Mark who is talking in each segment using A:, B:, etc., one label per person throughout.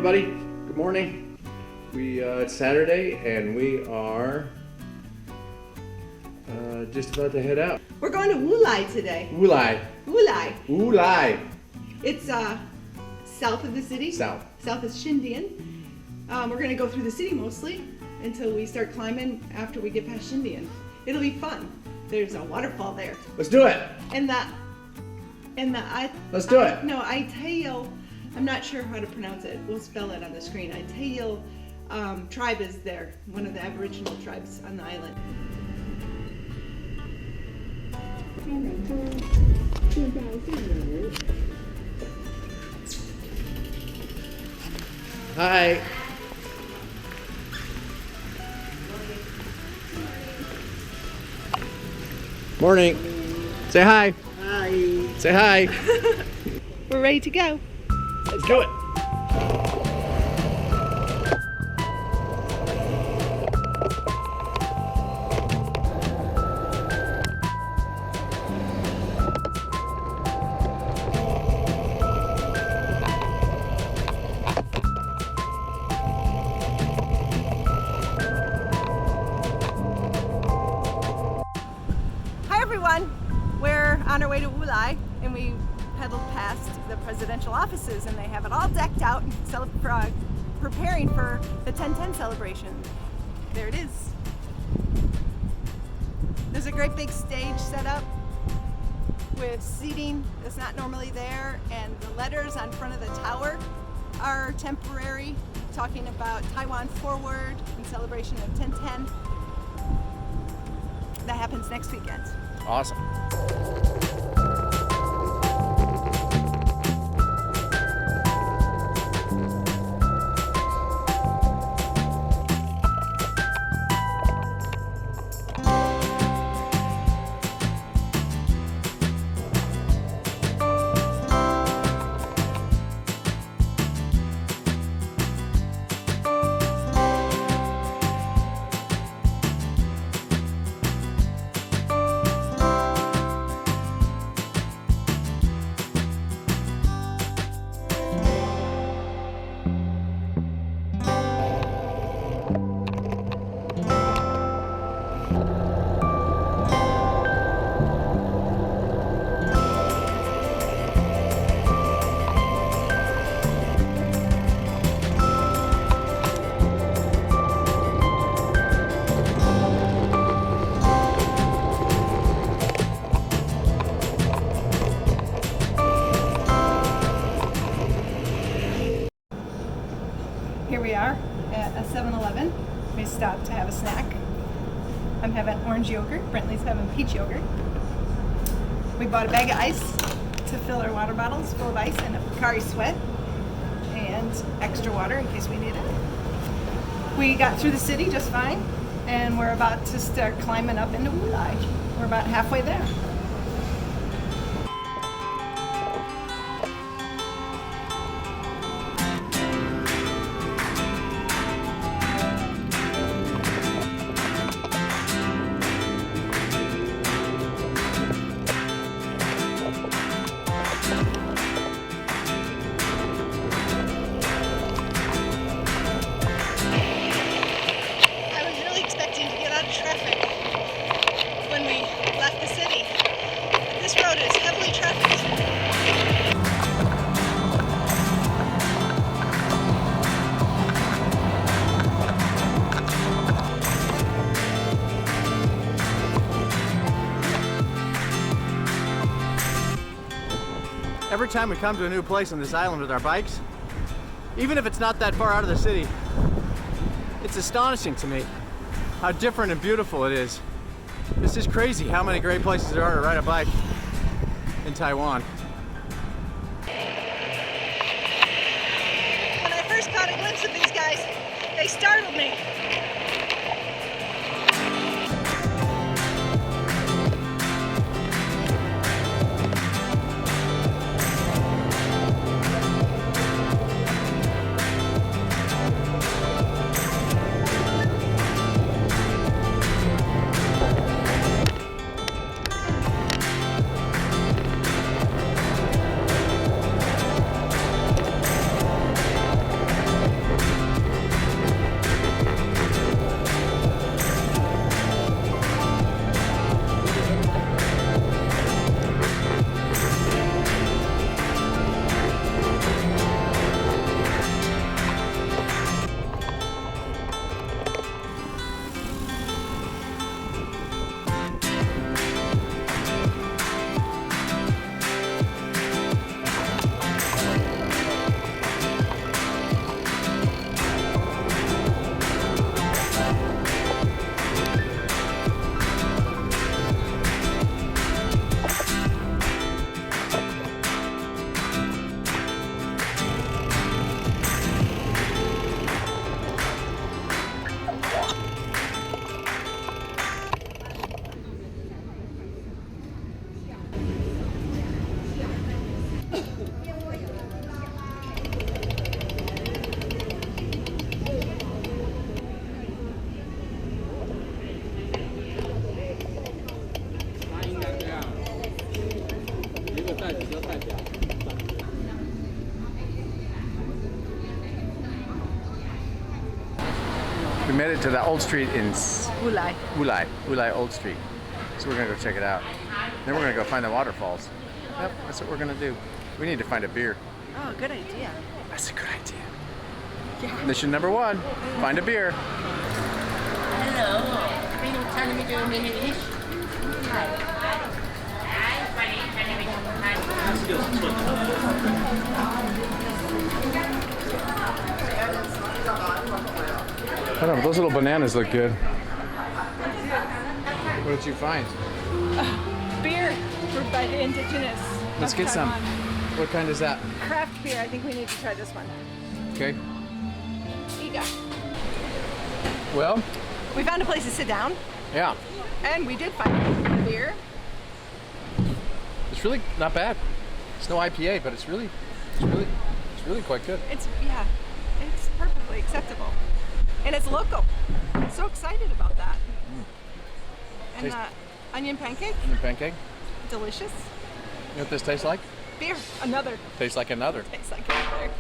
A: everybody. Good morning. It's Saturday and we are just about to head out.
B: We're going to WuLai today.
A: WuLai.
B: WuLai.
A: WuLai.
B: It's south of the city.
A: South.
B: South is Xindian. We're going to go through the city mostly until we start climbing after we get past Xindian. It'll be fun. There's a waterfall there.
A: Let's do it. Let's do it.
B: No, Taipei. I'm not sure how to pronounce it. We'll spell it on the screen. Taipei tribe is there, one of the Aboriginal tribes on the island.
A: Hi. Morning. Say hi.
B: Hi.
A: Say hi.
B: We're ready to go.
A: Let's do it.
B: Hi everyone. We're on our way to WuLai and we pedaled past the presidential offices and they have it all decked out, preparing for the 10/10 celebration. There it is. There's a great big stage set up with seating that's not normally there, and the letters on front of the tower are temporary, talking about Taiwan forward in celebration of 10/10. That happens next weekend.
A: Awesome.
B: Here we are at a 7-Eleven. We stopped to have a snack. I'm having orange yogurt. Brentley's having peach yogurt. We bought a bag of ice to fill our water bottles full of ice and a Pocari Sweat and extra water in case we need it. We got through the city just fine and we're about to start climbing up into WuLai. We're about halfway there. Traffic when we left the city. This road is heavily trafficked.
C: Every time we come to a new place on this island with our bikes, even if it's not that far out of the city, it's astonishing to me how different and beautiful it is. This is crazy how many great places there are to ride a bike in Taiwan.
B: When I first caught a glimpse of these guys, they startled me.
C: We made it to the old street in
B: WuLai.
C: Old Street. So we're gonna go check it out. Then we're gonna go find the waterfalls. Yep, that's what we're gonna do. We need to find a beer.
B: Oh, good idea.
C: That's a good idea.
B: Yeah.
C: Mission number 1, find a beer.
D: Hello. Are you telling me to do in English?
C: Hold on, those little bananas look good. What did you find?
B: Beer brewed by the indigenous.
C: Let's
B: of
C: get some.
B: Taiwan.
C: What kind is that?
B: Craft beer. I think we need to try this one.
C: Okay.
B: Iga.
C: Well,
B: We found a place to sit down,
C: yeah.
B: and we did find a beer.
C: It's really not bad. It's no IPA, but it's really quite good.
B: It's perfectly acceptable, and it's local. I'm so excited about that. And
C: Taste-
B: onion pancake,
C: Onion pancake.
B: delicious.
C: You know what this tastes like?
B: Beer, another.
C: Tastes like another.
B: Tastes like another.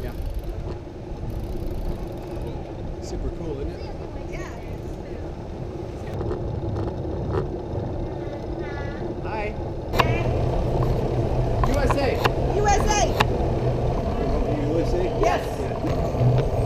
C: Yeah. Super cool, isn't it? Hi. USA.
B: USA.
A: USA?
B: Yes.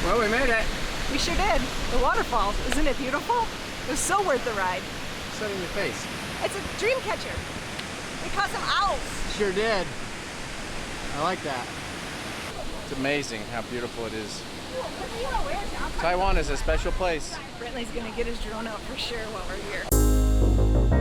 C: Well, we made it.
B: We sure did. The waterfall. Isn't it beautiful? It was so worth the ride.
C: Sun in your face.
B: It's a dream catcher. We caught some owls.
C: Sure did. I like that. It's amazing how beautiful it is. Taiwan is a special place.
B: Brentley's gonna get his drone out for sure while we're here.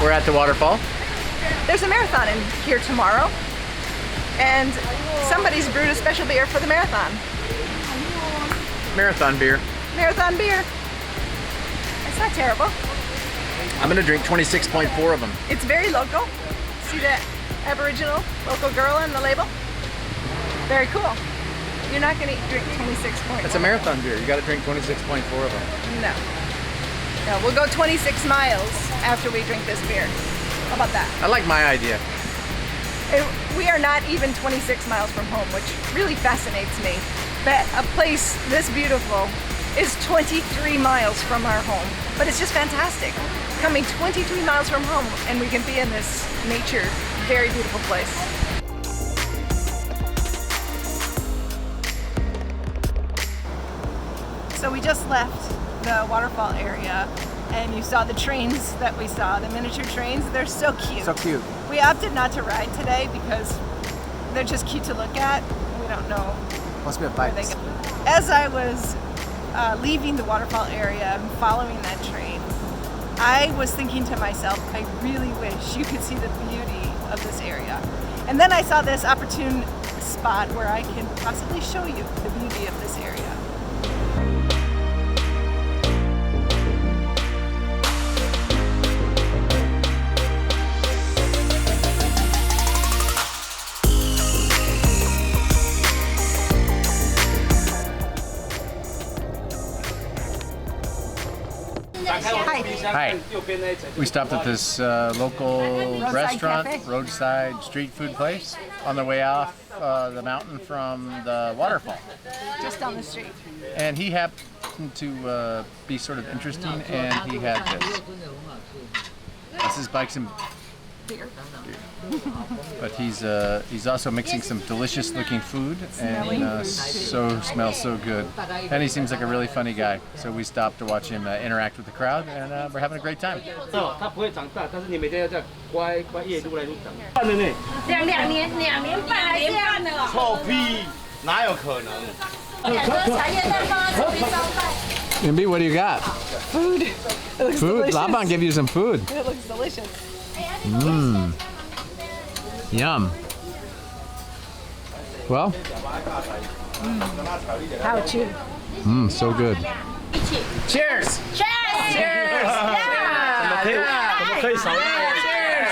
C: We're at the waterfall.
B: There's a marathon in here tomorrow, and somebody's brewed a special beer for the marathon.
C: Marathon beer.
B: Marathon beer. It's not terrible.
C: I'm gonna drink 26.4 of them.
B: It's very local. See that Aboriginal local girl on the label? Very cool. You're not gonna drink 26.4.
C: It's a marathon beer. You gotta drink 26.4 of them.
B: No. No, we'll go 26 miles after we drink this beer. How about that?
C: I like my idea.
B: We are not even 26 miles from home, which really fascinates me. That a place this beautiful is 23 miles from our home. But it's just fantastic. Coming 23 miles from home and we can be in this nature, very beautiful place. So we just left the waterfall area and you saw the trains that we saw, the miniature trains. They're so cute.
C: So cute.
B: We opted not to ride today because they're just cute to look at. We don't know
C: Must be a
B: where they
C: bike.
B: go. As I was leaving the waterfall area and following that train, I was thinking to myself, I really wish you could see the beauty of this area. And then I saw this opportune spot where I can possibly show you the beauty of this area. Hi.
C: Hi. We stopped at this local restaurant,
B: cafe.
C: roadside street food place, on the way off the mountain from the waterfall.
B: Just down the street.
C: And he happened to be sort of interesting, and he had this. This is Bikes and
B: beer.
C: But he's also mixing some delicious looking food, and smells so good. And he seems like a really funny guy. So we stopped to watch him interact with the crowd, and we're having a great time.
E: 它不会长大，但是你每天要这样乖乖一路来路长。半了呢？
D: 两年半还这样的哦。
E: 臭屁，哪有可能？
D: 两颗茶叶蛋放在这边招待。
C: Yimby, what do you got?
B: Food. It looks
C: Food?
B: delicious.
C: Laban gave you some food.
B: It looks delicious.
C: Mmm. Yum. Well?
B: How chew.
C: Mmm, so good.
A: Cheers!
D: Cheers!
A: Cheers!
E: 我们可以少。
A: Cheers!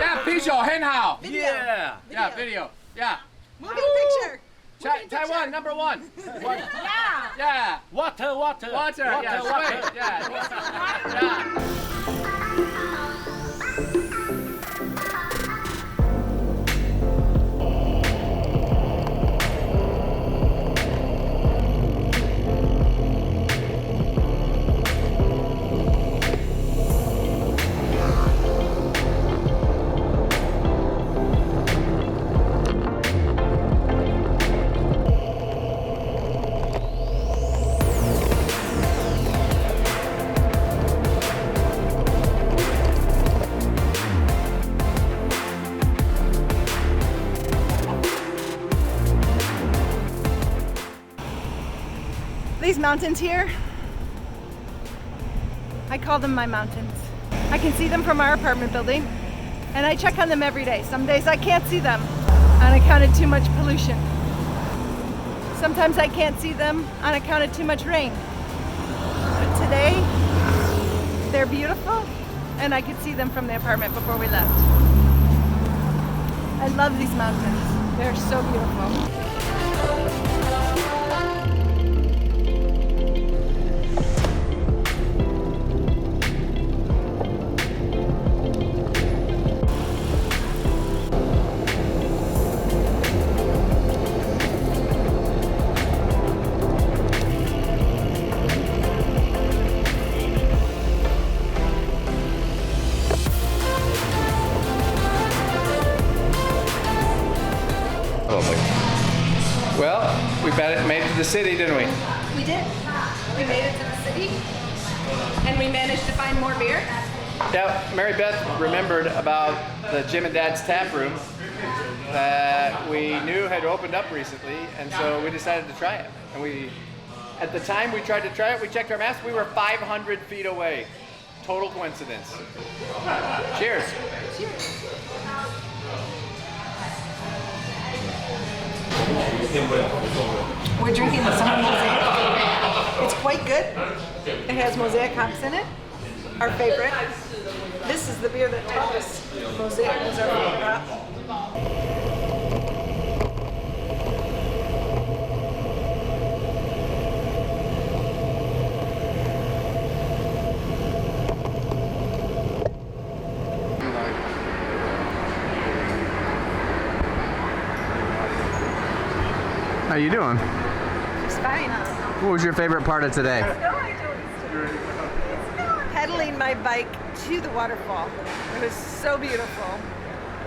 A: Yeah, 啤酒很好。
E: Yeah.
A: Yeah, video. Yeah.
B: Moving picture.
A: Taiwan number 1.
D: Yeah.
A: Yeah.
E: Water.
A: Water. Yeah. Sweet. Yeah. Yeah.
B: These mountains here, I call them my mountains. I can see them from our apartment building, and I check on them every day. Some days I can't see them on account of too much pollution. Sometimes I can't see them on account of too much rain. But today, they're beautiful, and I could see them from the apartment before we left. I love these mountains. They're so beautiful.
A: Well, we made it to the city, didn't we?
B: We did. We made it to the city, and we managed to find more beer.
A: Yeah, Mary Beth remembered about the Jim and Dad's tap room that we knew had opened up recently, and so we decided to try it. And at the time we tried to try it, we checked our maps, we were 500 feet away. Total coincidence. Cheers.
B: We're drinking the summer mosaic. It's quite good. It has mosaic hops in it. Our favorite. This is the beer that taught us mosaic was our favorite hop.
C: How you doing?
B: It's fine.
C: What was your favorite part of today?
B: Pedaling my bike to the waterfall. It was so beautiful.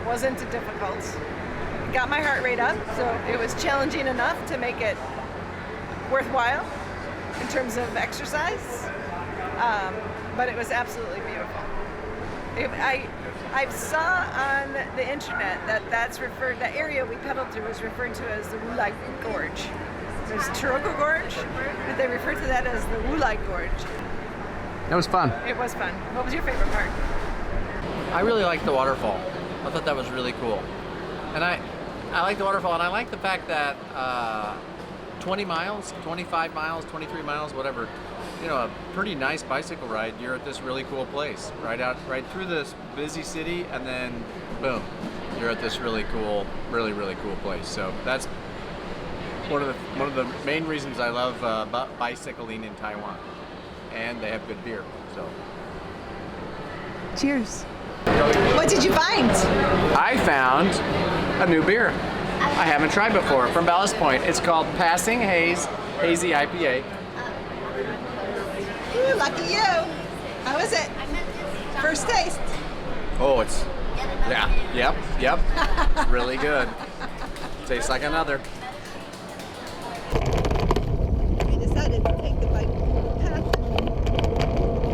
B: It wasn't difficult. It got my heart rate up, so it was challenging enough to make it worthwhile in terms of exercise. But it was absolutely beautiful. I saw on the internet that the area we pedaled through is referred to as the WuLai Gorge. There's Taroko Gorge, but they refer to that as the WuLai Gorge.
C: That was fun.
B: It was fun. What was your favorite part?
C: I really liked the waterfall. I thought that was really cool. And I like the waterfall, and I like the fact that 20 miles, 25 miles, 23 miles, whatever, you know, a pretty nice bicycle ride, you're at this really cool place. Right through this busy city, and then boom, you're at this really cool, really cool place. So that's one of the main reasons I love bicycling in Taiwan. And they have good beer, so.
B: Cheers. What did you find?
A: I found a new beer I haven't tried before from Ballast Point. It's called Passing Haze Hazy IPA.
B: Ooh, lucky you. How is it? First taste.
A: Oh, it's
C: Yeah. Yep. Really good. Tastes like another.
B: We decided to take the bike path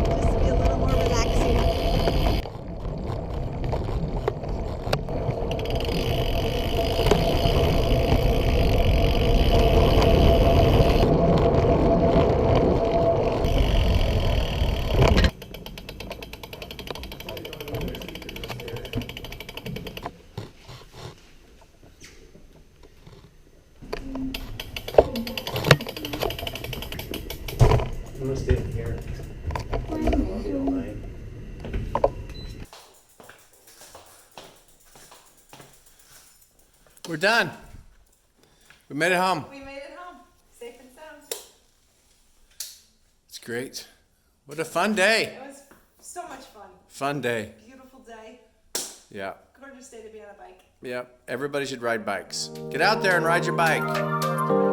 B: just to be a little more relaxing.
E: I'm gonna stay in here.
C: We're done. We made it home.
B: We made it home, safe and sound.
C: It's great. What a fun day.
B: It was so much fun.
C: Fun day.
B: Beautiful day.
C: Yeah.
B: Gorgeous day to be on a bike.
C: Yeah. Everybody should ride bikes. Get out there and ride your bike.